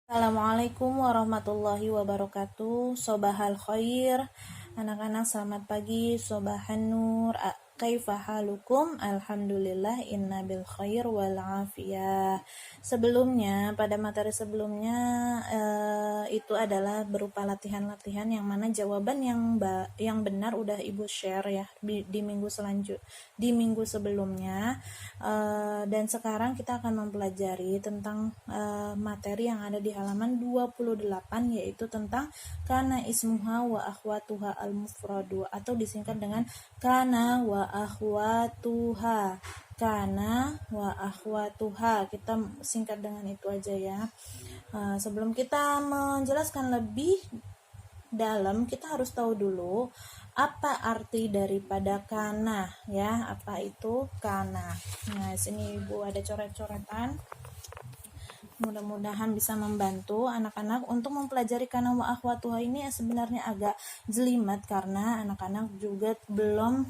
Assalamualaikum warahmatullahi wabarakatuh. Sobahal khair. Anak-anak selamat pagi. Sobahan nur. Kaifa halukum? Alhamdulillah inna bil khair wal afiyah. Sebelumnya, pada materi sebelumnya itu adalah berupa latihan-latihan yang mana jawaban yang benar udah Ibu share ya di minggu sebelumnya. Dan sekarang kita akan mempelajari tentang materi yang ada di halaman 28, yaitu tentang kana ismuha wa akhwatuha al-mufradu, atau disingkat dengan kana wa akhwatuha. Kana wa akhwatuha, kita singkat dengan itu aja ya. Sebelum kita menjelaskan lebih dalam, kita harus tahu dulu apa arti daripada kana ya. Apa itu kana? Nah, sini Ibu ada coret-coretan. Mudah-mudahan bisa membantu anak-anak untuk mempelajari kana wa akhwatuha ini. Sebenarnya agak jelimet karena anak-anak juga belum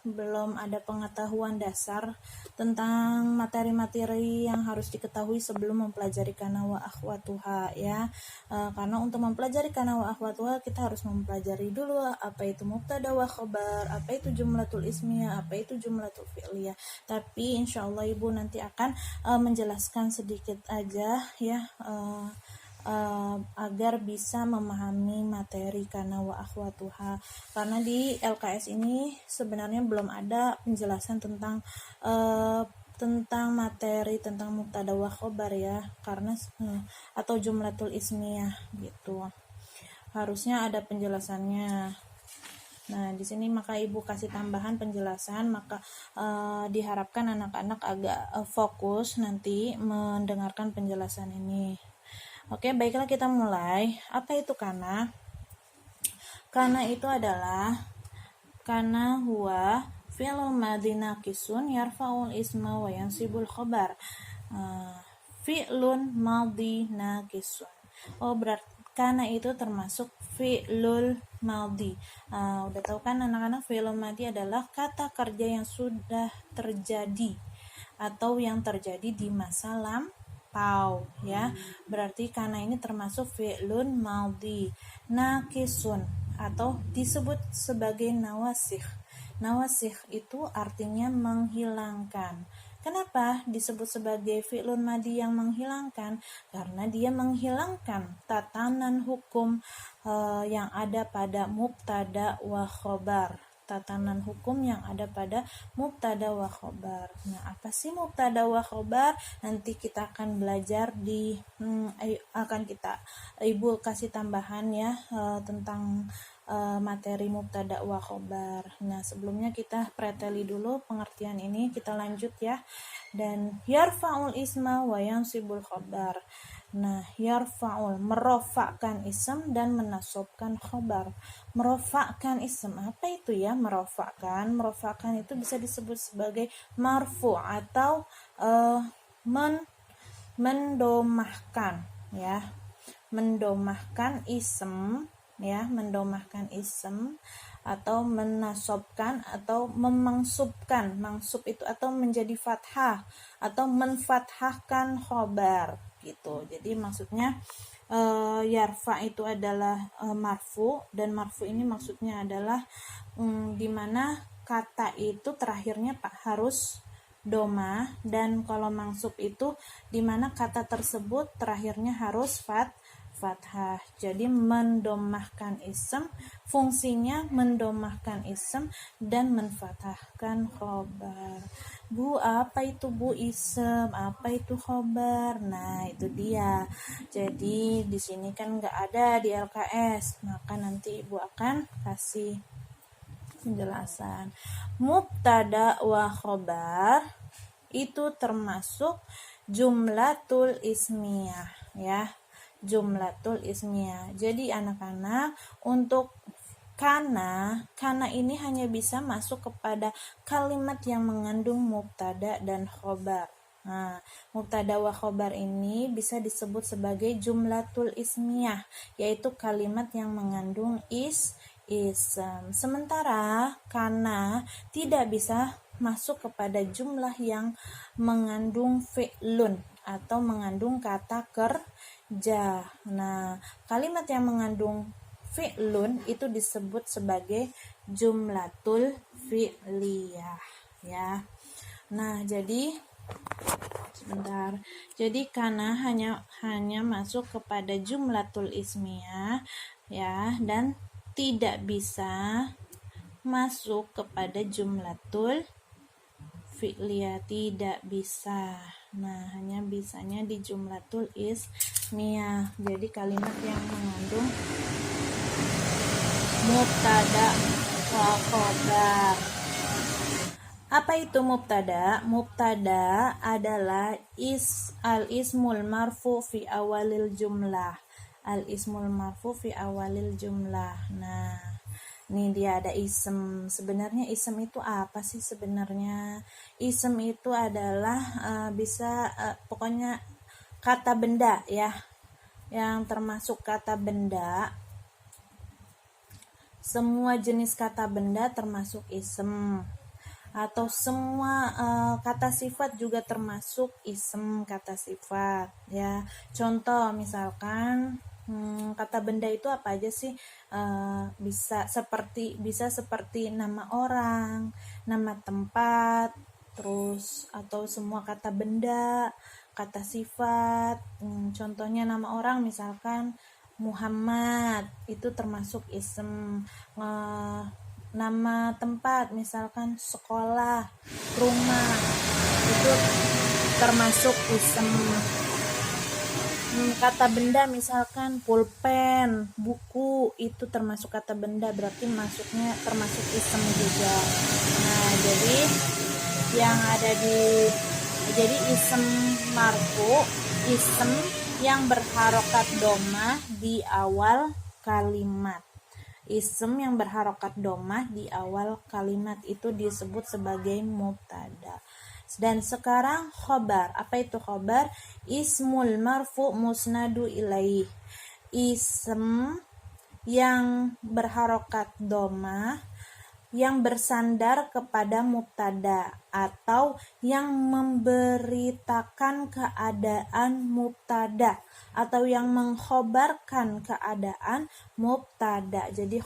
belum ada pengetahuan dasar tentang materi-materi yang harus diketahui sebelum mempelajari kana wa akhwatuha ya. Karena untuk mempelajari kana wa akhwatuha kita harus mempelajari dulu apa itu mubtada wa khabar, apa itu jumlatul ismiyah, apa itu jumlatul fi'liyah. Tapi insyaallah Ibu nanti akan menjelaskan sedikit aja ya, agar bisa memahami materi kana wa akhwatuha. Karena di LKS ini sebenarnya belum ada penjelasan tentang materi tentang mubtada wa khabar ya, karena atau jumlatul ismiyah gitu. Harusnya ada penjelasannya. Nah, di sini maka Ibu kasih tambahan penjelasan, maka diharapkan anak-anak agak fokus nanti mendengarkan penjelasan ini. Oke, baiklah kita mulai. Apa itu kana? Kana itu adalah kana huwa fi'lun madhi naqisun yarfa'ul isma wa yansibul khabar. Fi'lun madhi naqisun. Berarti kana itu termasuk fi'lul madhi. Udah tahu kan anak-anak, fi'lul madhi adalah kata kerja yang sudah terjadi atau yang terjadi di masa lampau ya. Berarti kana ini termasuk fi'lun madhi naqisun atau disebut sebagai nawasikh. Nawasikh itu artinya menghilangkan. Kenapa disebut sebagai fi'lun madhi yang menghilangkan? Karena dia menghilangkan tatanan hukum yang ada pada mubtada wa khobar. Tatanan hukum yang ada pada mubtada wa khobar. Nah, apa sih mubtada wa khobar? Nanti kita akan belajar Ibu kasih tambahan ya tentang materi mubtada wa khobar. Nah, sebelumnya kita preteli dulu pengertian ini, kita lanjut ya. Dan yarfa'ul isma wa yansibul khobar. Nah, yarfa'ul merofakkan ism dan menasobkan khobar. Merofakkan ism, apa itu ya merofakkan? Merofakkan itu bisa disebut sebagai marfu atau mendomahkan ya. Mendomahkan ism ya, mendomahkan ism atau menasobkan atau memangsubkan. Mangsub itu atau menjadi fathah atau menfathahkan khobar gitu. Jadi maksudnya yarfa itu adalah marfu, dan marfu ini maksudnya adalah dimana kata itu terakhirnya harus doma, dan kalau mangsub itu dimana kata tersebut terakhirnya harus fathah. Jadi mendomahkan ism, fungsinya mendomahkan ism dan menfathahkan khobar. Bu, apa itu Bu ism? Apa itu khobar? Nah, itu dia. Jadi di sini kan nggak ada di LKS, maka nanti Ibu akan kasih penjelasan. Mubtada wa khobar itu termasuk jumlatul ismiyah ya. Jumlatul ismiyah. Jadi anak-anak, untuk kana ini hanya bisa masuk kepada kalimat yang mengandung mubtada dan khobar. Nah, mubtada wa khobar ini bisa disebut sebagai jumlatul ismiyah, yaitu kalimat yang mengandung ism. Sementara kana tidak bisa masuk kepada jumlah yang mengandung fi'lun. atau mengandung kata kerja. Nah, kalimat yang mengandung fi'lun itu disebut sebagai jumlatul fi'liyah ya. Nah, jadi sebentar. Jadi karena hanya masuk kepada jumlatul ismiyah ya, dan tidak bisa masuk kepada jumlatul fi'liyah, tidak bisa. Nah, hanya bisanya di jumlatul ismiyah. Jadi kalimat yang mengandung mubtada wa khabar. Apa itu mubtada? Mubtada adalah al-ismul marfu fi awalil jumlah. Al-ismul marfu fi awalil jumlah. Nah, ini dia ada ism. Sebenarnya ism itu apa sih sebenarnya? Ism itu adalah pokoknya kata benda ya. Yang termasuk kata benda. Semua jenis kata benda termasuk ism. Atau semua kata sifat juga termasuk ism kata sifat ya. Contoh misalkan kata benda itu apa aja sih? Bisa seperti nama orang, nama tempat, terus atau semua kata benda, kata sifat. Contohnya nama orang misalkan Muhammad, itu termasuk ism. Nama tempat misalkan sekolah, rumah, itu termasuk ism. Kata benda misalkan pulpen, buku, itu termasuk kata benda, berarti termasuk ism juga. Nah, jadi yang ada jadi ism marfu, ism yang berharokat dhammah di awal kalimat. Ism yang berharokat dhammah di awal kalimat itu disebut sebagai mubtada. Dan sekarang khobar. Apa itu khobar? Ismul marfu musnadu ilaih. Ism yang berharokat dhammah yang bersandar kepada mubtada atau yang memberitakan keadaan mubtada atau yang mengkhobarkan keadaan mubtada. Jadi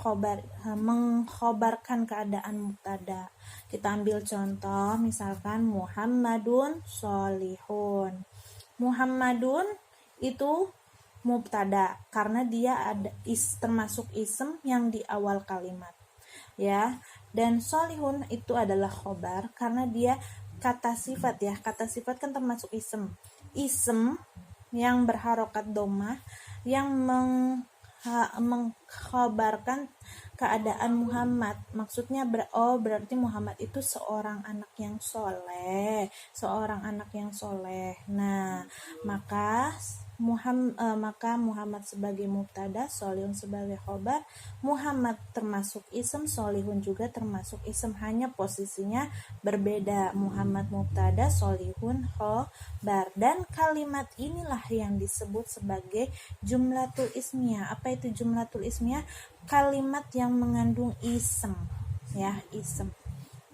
mengkhobarkan keadaan mubtada. Kita ambil contoh misalkan Muhammadun sholihun. Muhammadun itu mubtada karena dia termasuk ism yang di awal kalimat ya. Dan sholihun itu adalah khobar karena dia kata sifat ya. Kata sifat kan termasuk ism. Ism yang berharokat dhammah yang mengkhabarkan keadaan Muhammad. Maksudnya berarti Muhammad itu seorang anak yang soleh. Nah, maka Muhammad sebagai mubtada, sholihun sebagai khobar. Muhammad termasuk ism, sholihun juga termasuk ism, hanya posisinya berbeda. Muhammad mubtada, sholihun khobar. Dan kalimat inilah yang disebut sebagai jumlatul ismiyah. Apa itu jumlatul ismiyah? Kalimat yang mengandung ism ya, ism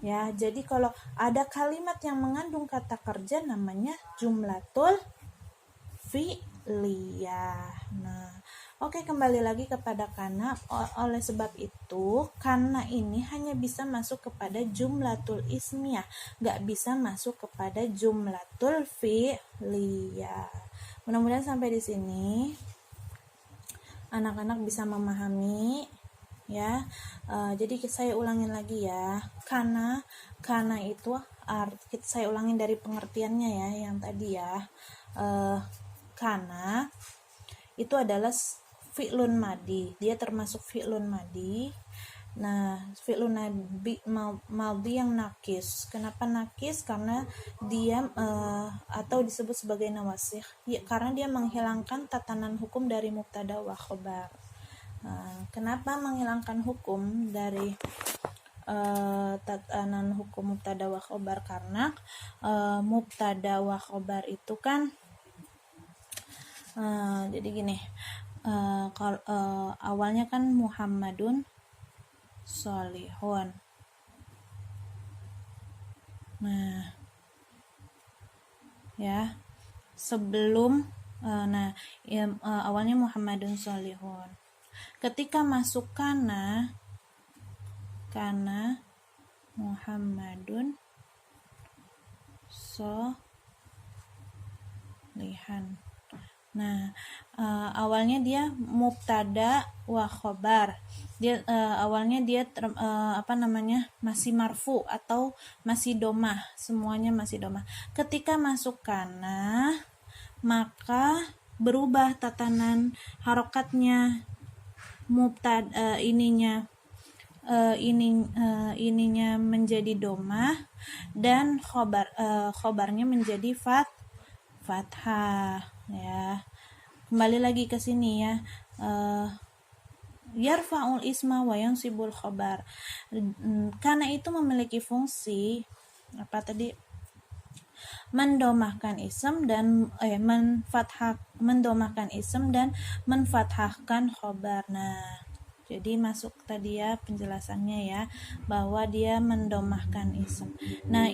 ya. Jadi kalau ada kalimat yang mengandung kata kerja namanya jumlatul fi'liyah. Nah, oke, kembali lagi kepada kana. Oleh sebab itu, kana ini hanya bisa masuk kepada jumlatul ismiyah, nggak bisa masuk kepada jumlatul fi'liyah. Mudah-mudahan sampai di sini anak-anak bisa memahami ya. Jadi saya ulangin lagi ya. Kana itu saya ulangin dari pengertiannya ya yang tadi ya. Kana itu adalah fi'lun madi, dia termasuk fi'lun madi. Nah, fi'lun madi yang nakis. Kenapa nakis? Karena dia atau disebut sebagai nawasikh ya, karena dia menghilangkan tatanan hukum dari mubtada wa khobar. Kenapa menghilangkan hukum dari tatanan hukum mubtada wa khobar? Karena mubtada wa khobar itu kan jadi gini, kalau awalnya kan Muhammadun sholihun. Nah ya, sebelum awalnya Muhammadun Sholihun. Ketika masuk kana Muhammadun Sholihan. Nah, awalnya dia mubtada wa khobar. Dia awalnya dia masih marfu atau masih domah, semuanya masih domah. Ketika masuk kana, maka berubah tatanan harokatnya, mubtada ininya menjadi domah dan khobarnya menjadi fathah, ya. Kembali lagi ke sini ya. Yarfa'ul isma wa yansibul khobar. Karena itu memiliki fungsi mendomahkan ism dan mendomahkan ism dan menfathahkan khobar. Nah, jadi masuk tadi ya penjelasannya ya, bahwa dia mendomahkan ism. Nah,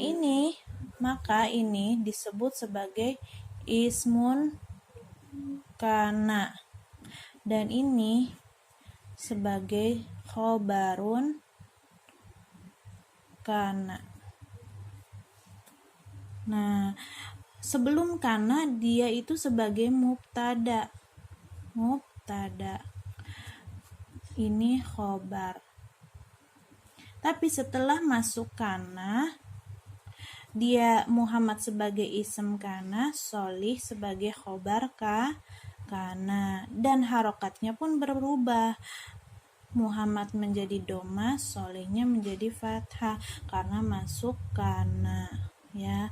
maka ini disebut sebagai ismun kana, dan ini sebagai khobarun kana. Nah, sebelum kana dia itu sebagai mubtada. Ini khobar. Tapi setelah masuk kana, dia Muhammad sebagai ism kana, Sholih sebagai khobar kana, dan harokatnya pun berubah. Muhammad menjadi domah, Sholihnya menjadi fathah karena masuk kana, ya.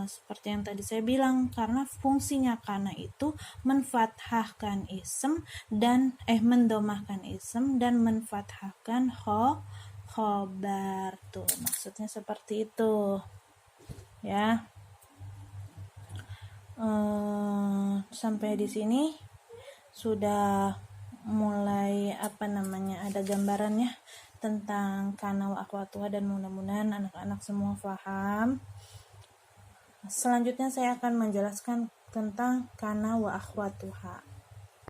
Seperti yang tadi saya bilang, karena fungsinya kana itu menfathahkan ism dan mendomahkan ism dan menfathahkan khobar. Tuh, maksudnya seperti itu, ya. Sampai di sini sudah mulai ada gambarannya tentang kana wa akhwatuha, dan mudah-mudahan anak-anak semua paham. Selanjutnya saya akan menjelaskan tentang kana wa akhwatuha.